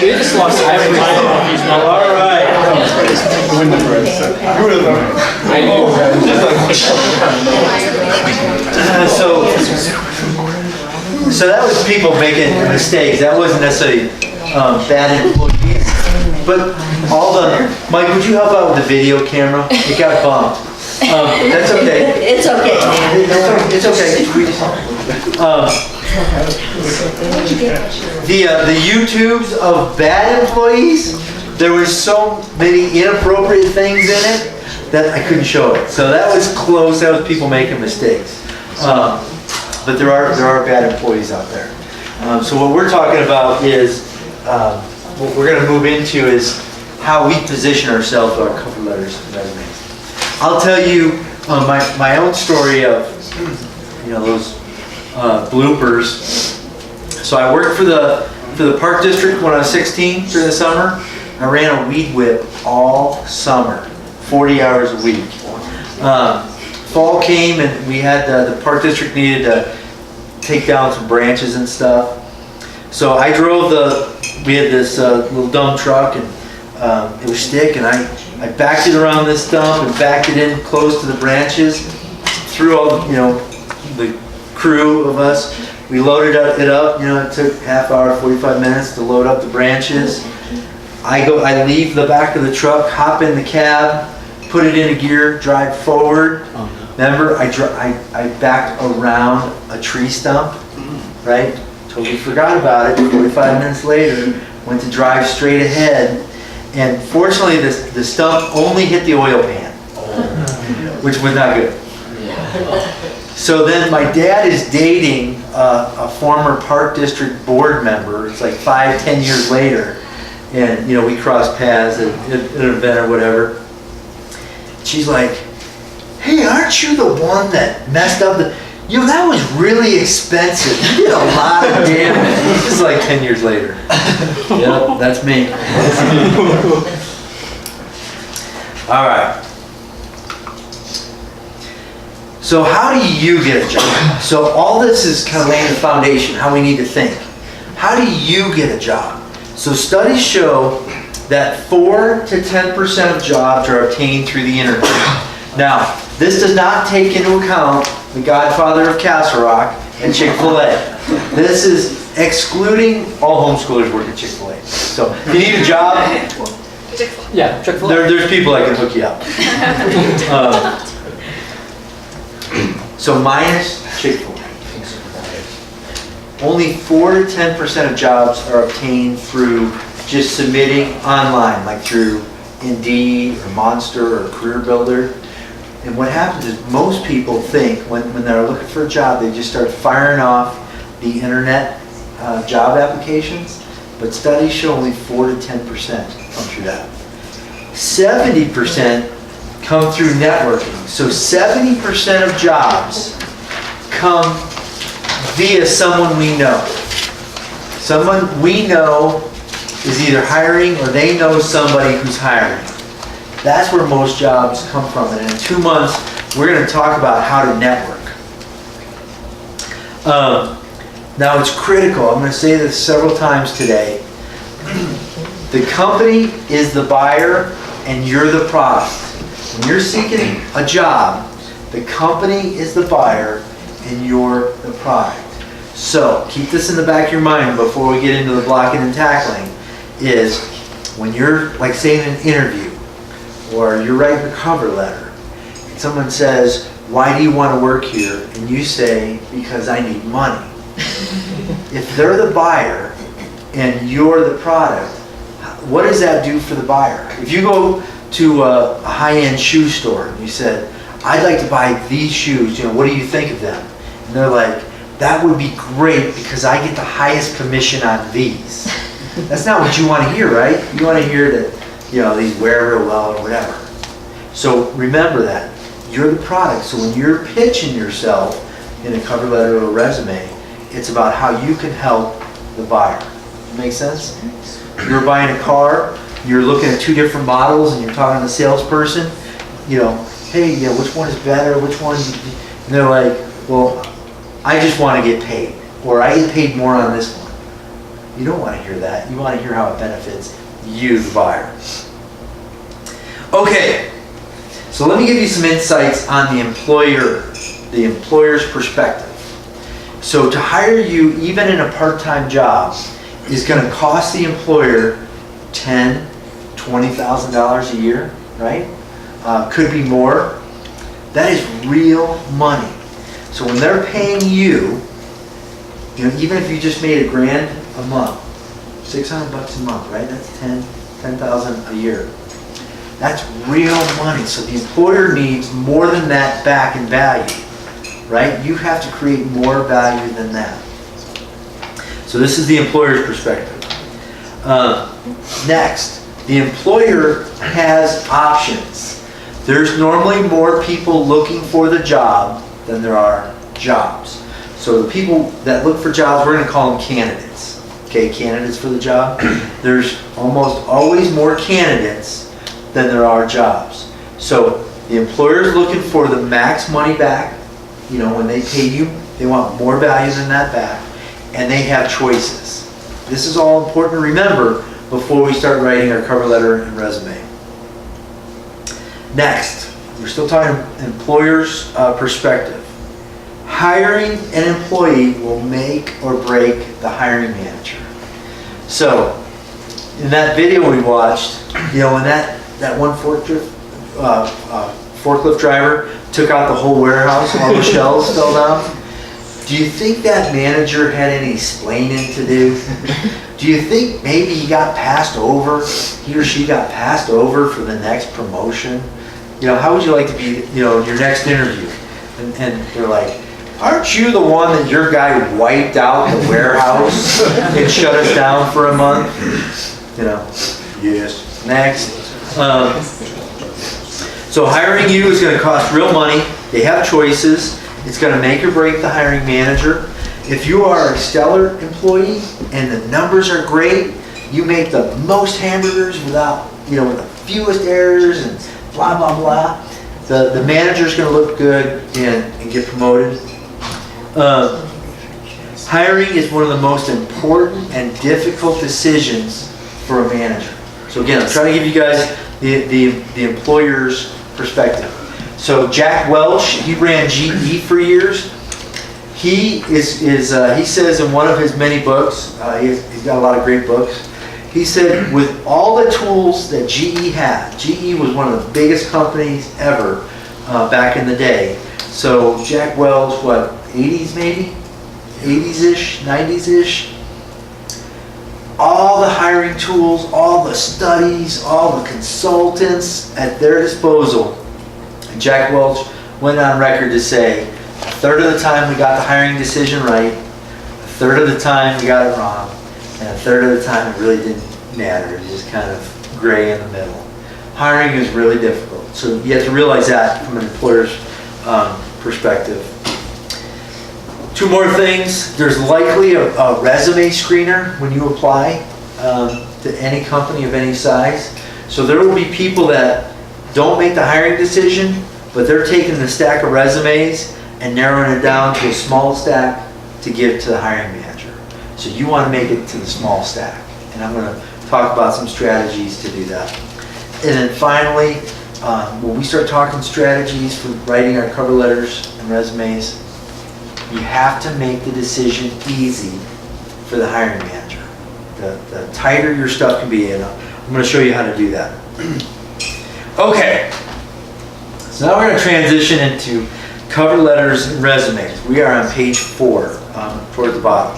We just lost every time. All right. So that was people making mistakes. That wasn't necessarily bad employees. But all the, Mike, would you help out with the video camera? It got bumped. That's okay. It's okay. It's okay. The YouTubes of bad employees, there was so many inappropriate things in it that I couldn't show it. So that was close. That was people making mistakes. But there are bad employees out there. So what we're talking about is what we're going to move into is how we position ourselves with our cover letters and resumes. I'll tell you my own story of those bloopers. So I worked for the Park District when I was 16 during the summer. I ran a weed whip all summer, 40 hours a week. Fall came and we had the Park District needed to take down some branches and stuff. So I drove we had this little dump truck and it was stick, and I backed it around this dump and backed it in close to the branches. Through all the crew of us, we loaded it up. It took half hour, 45 minutes to load up the branches. I leave the back of the truck, hop in the cab, put it in a gear, drive forward. Remember, I backed around a tree stump, right? Totally forgot about it. 45 minutes later, went to drive straight ahead, and fortunately, the stump only hit the oil pan, which was not good. So then my dad is dating a former Park District board member. It's like 5-10 years later, and we crossed paths at an event or whatever. She's like, "Hey, aren't you the one that messed up the? That was really expensive. You did a lot of damage." This is like 10 years later. Yep, that's me. All right. So how do you get a job? So all this is kind of laying the foundation, how we need to think. How do you get a job? So studies show that 4 to 10% of jobs are obtained through the internet. Now, this does not take into account the godfather of Castle Rock and Chick-fil-A. This is excluding all homeschoolers work at Chick-fil-A. So if you need a job, Yeah, Chick-fil-A. there's people that can hook you up. So minus Chick-fil-A. Only 4 to 10% of jobs are obtained through just submitting online, like through Indeed or Monster or Career Builder. And what happens is most people think when they're looking for a job, they just start firing off the internet job applications. But studies show only 4 to 10% come through that. 70% come through networking. So 70% of jobs come via someone we know. Someone we know is either hiring or they know somebody who's hiring. That's where most jobs come from. And in 2 months, we're going to talk about how to network. Now it's critical. I'm going to say this several times today. The company is the buyer and you're the product. When you're seeking a job, the company is the buyer and you're the product. So keep this in the back of your mind before we get into the blocking and tackling, is when you're, like, say, in an interview or you're writing a cover letter and someone says, "Why do you want to work here?" and you say, "Because I need money." If they're the buyer and you're the product, what does that do for the buyer? If you go to a high-end shoe store and you said, "I'd like to buy these shoes, what do you think of them?" And they're like, "That would be great because I get the highest commission on these." That's not what you want to hear, right? You want to hear that, these wear real well or whatever. So remember that. You're the product. So when you're pitching yourself in a cover letter or a resume, it's about how you can help the buyer. Make sense? You're buying a car, you're looking at 2 different models and you're talking to the salesperson, "Hey, which one is better? Which one?" And they're like, "Well, I just want to get paid," or "I get paid more on this one." You don't want to hear that. You want to hear how it benefits you, the buyer. Okay, so let me give you some insights on the employer's perspective. So to hire you, even in a part-time job, is going to cost the employer $10,000, $20,000 a year, right? Could be more. That is real money. So when they're paying you, even if you just made $1,000 a month, $600 a month, right? That's $10,000 a year. That's real money. So the employer needs more than that back in value, right? You have to create more value than that. So this is the employer's perspective. Next, the employer has options. There's normally more people looking for the job than there are jobs. So the people that look for jobs, we're going to call them candidates. Okay, candidates for the job. There's almost always more candidates than there are jobs. So the employer is looking for the max money back. When they pay you, they want more value than that back. And they have choices. This is all important to remember before we start writing our cover letter and resume. Next, we're still talking employer's perspective. Hiring an employee will make or break the hiring manager. So, in that video we watched, when that one forklift driver took out the whole warehouse, all the shelves fell down. Do you think that manager had any explaining to do? Do you think maybe he got passed over, he or she got passed over for the next promotion? How would you like to be, in your next interview? And they're like, aren't you the one that your guy wiped out the warehouse and shut us down for a month? Yes. Next. So hiring you is going to cost real money. They have choices. It's going to make or break the hiring manager. If you are a stellar employee and the numbers are great, you make the most hamburgers without, with the fewest errors and blah, blah, blah. The manager's going to look good and get promoted. Hiring is one of the most important and difficult decisions for a manager. So again, I'm trying to give you guys the employer's perspective. So Jack Welch, he ran GE for years. He says in one of his many books, he's got a lot of great books. He said, with all the tools that GE had, GE was one of the biggest companies ever back in the day. So Jack Welch, 80s maybe? 80s-ish, 90s-ish? All the hiring tools, all the studies, all the consultants at their disposal. And Jack Welch went on record to say, a third of the time we got the hiring decision right, a third of the time we got it wrong, and a third of the time it really didn't matter. It was just kind of gray in the middle. Hiring is really difficult. So you have to realize that from an employer's perspective. Two more things. There's likely a resume screener when you apply to any company of any size. So there will be people that don't make the hiring decision, but they're taking the stack of resumes and narrowing it down to a small stack to give to the hiring manager. So you want to make it to the small stack. And I'm going to talk about some strategies to do that. And then finally, when we start talking strategies for writing our cover letters and resumes, you have to make the decision easy for the hiring manager. The tighter your stuff can be, and I'm going to show you how to do that. Okay, so now we're going to transition into cover letters and resumes. We are on page 4, toward the bottom.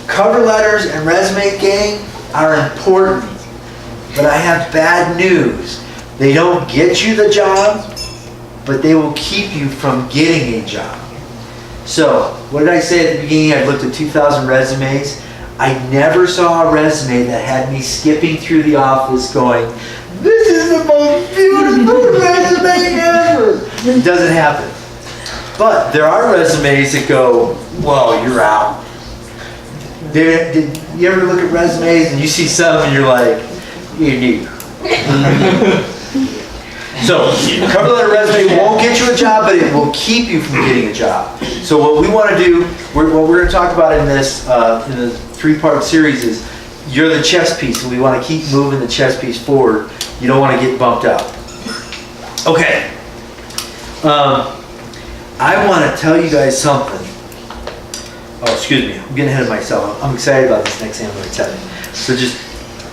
Cover letters and resume, gang, are important, but I have bad news. They don't get you the job, but they will keep you from getting a job. So, what did I say at the beginning? I looked at 2,000 resumes. I never saw a resume that had me skipping through the office going, this is the most beautiful resume ever. It doesn't happen. But there are resumes that go, whoa, you're out. Did you ever look at resumes and you see some and you're like, you knew. So, cover letter resume won't get you a job, but it will keep you from getting a job. So what we want to do, what we're going to talk about in this, in the 3-part series is, you're the chess piece, and we want to keep moving the chess piece forward. You don't want to get bumped out. Okay. I want to tell you guys something. Oh, excuse me, I'm getting ahead of myself. I'm excited about this next thing I'm going to tell you. So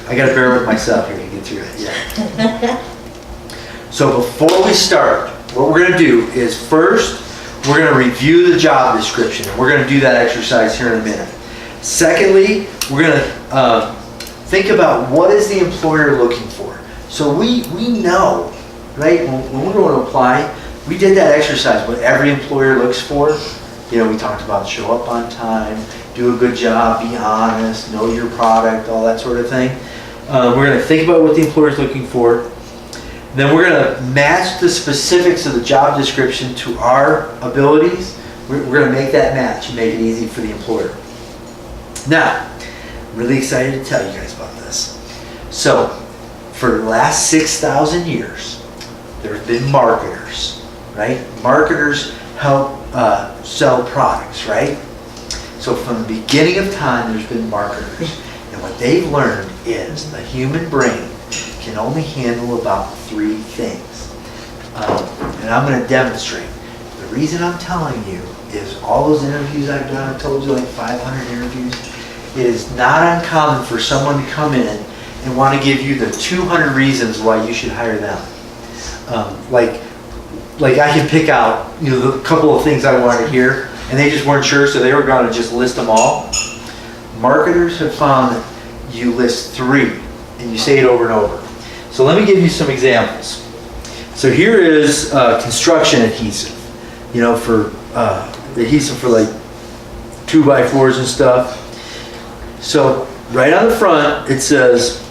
I got to bear with myself here to get through it. Yeah. So before we start, what we're going to do is first, we're going to review the job description. We're going to do that exercise here in a minute. Secondly, we're going to think about what is the employer looking for. So we know, right, when we're going to apply, we did that exercise, what every employer looks for. You know, we talked about show up on time, do a good job, be honest, know your product, all that sort of thing. We're going to think about what the employer is looking for. Then we're going to match the specifics of the job description to our abilities. We're going to make that match and make it easy for the employer. Now, I'm really excited to tell you guys about this. So, for the last 6,000 years, there have been marketers, right? Marketers help sell products, right? So from the beginning of time, there's been marketers. And what they've learned is the human brain can only handle about 3 things. And I'm going to demonstrate. The reason I'm telling you is all those interviews I've done, I've told you like 500 interviews, it is not uncommon for someone to come in and want to give you the 200 reasons why you should hire them. Like I can pick out, you know, the couple of things I wanted to hear, and they just weren't sure, so they were going to just list them all. Marketers have found that you list 3, and you say it over and over. So let me give you some examples. So here is construction adhesive, you know, for adhesive for like 2x4s and stuff. So right on the front, it says,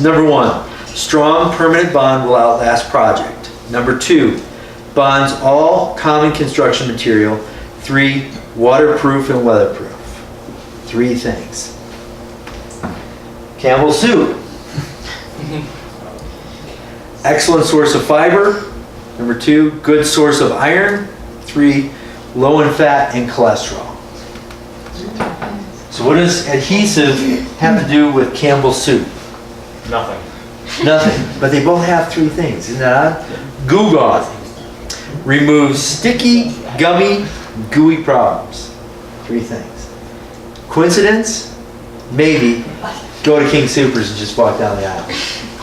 number 1, strong permanent bond will outlast project. Number 2, bonds all common construction material. 3, waterproof and weatherproof. 3 things. Campbell soup. Excellent source of fiber. Number 2, good source of iron. 3, low in fat and cholesterol. So what does adhesive have to do with Campbell soup? Nothing. Nothing. But they both have 3 things, isn't that odd? Goo Gone removes sticky, gummy, gooey problems. 3 things. Coincidence? Maybe. Go to King Soopers and just walk down the aisle.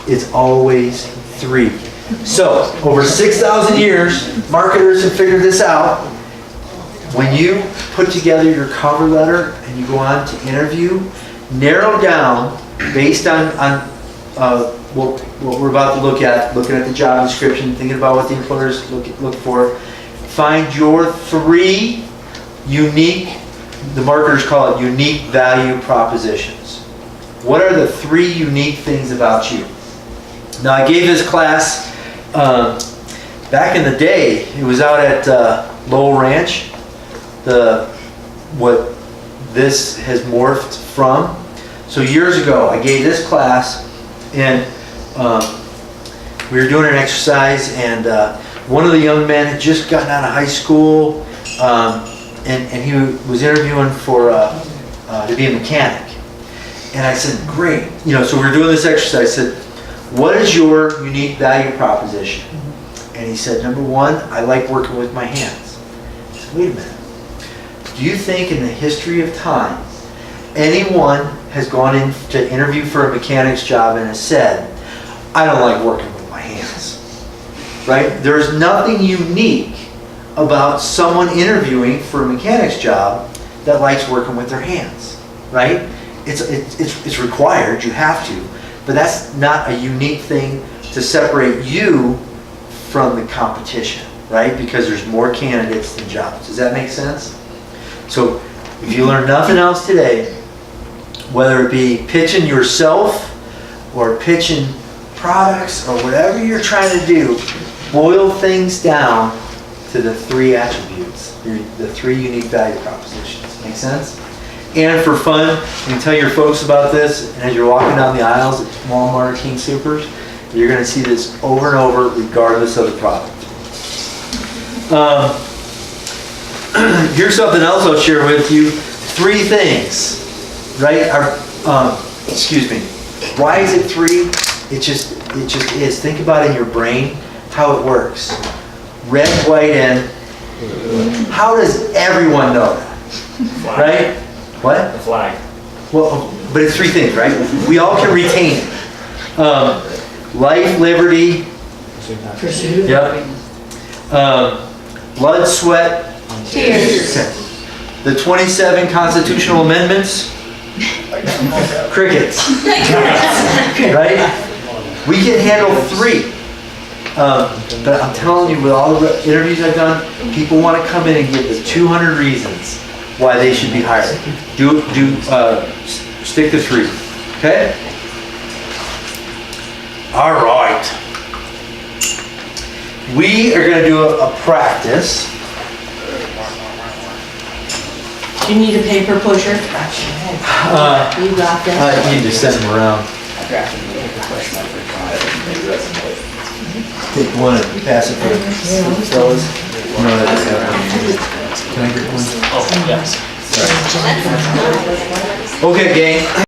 It's always 3. So, over 6,000 years, marketers have figured this out. When you put together your cover letter and you go on to interview, narrow down based on what we're about to look at, looking at the job description, thinking about what the employers look for. Find your 3 unique, the marketers call it unique value propositions. What are the 3 unique things about you? Now I gave this class back in the day. It was out at Lowell Ranch. What this has morphed from. So years ago, I gave this class, and we were doing an exercise, and one of the young men had just gotten out of high school, and he was interviewing for to be a mechanic. And I said, great. You know, so we were doing this exercise. I said, what is your unique value proposition? And he said, number 1, I like working with my hands. I said, wait a minute. Do you think in the history of time, anyone has gone in to interview for a mechanic's job and has said, I don't like working with my hands? Right? There's nothing unique about someone interviewing for a mechanic's job that likes working with their hands. Right? It's required, you have to, but that's not a unique thing to separate you from the competition, right? Because there's more candidates than jobs. Does that make sense? So if you learn nothing else today, whether it be pitching yourself or pitching products or whatever you're trying to do, boil things down to the 3 attributes, the 3 unique value propositions. Make sense? And for fun, you can tell your folks about this, and as you're walking down the aisles at Walmart or King Soopers, You're gonna see this over and over regardless of the product. Here's something else I'll share with you. 3 things, right? Excuse me. Why is it 3? It just is. Think about it in your brain how it works. Red, white, and how does everyone know that? Flag. Right? What? The flag. Well, but it's 3 things, right? We all can retain it. Life, liberty, Pursuit. yep. Blood, sweat, Tears. the 27 constitutional amendments, crickets, right? We can handle 3. But I'm telling you, with all the interviews I've done, people want to come in and give the 200 reasons why they should be hired. Stick to 3, okay? All right. We are going to do a practice. Do you need a paper pusher? You got that? You need to send them around. Take one and pass it for the fellas. No, that's Can I get one? Oh, yes. Okay, gang.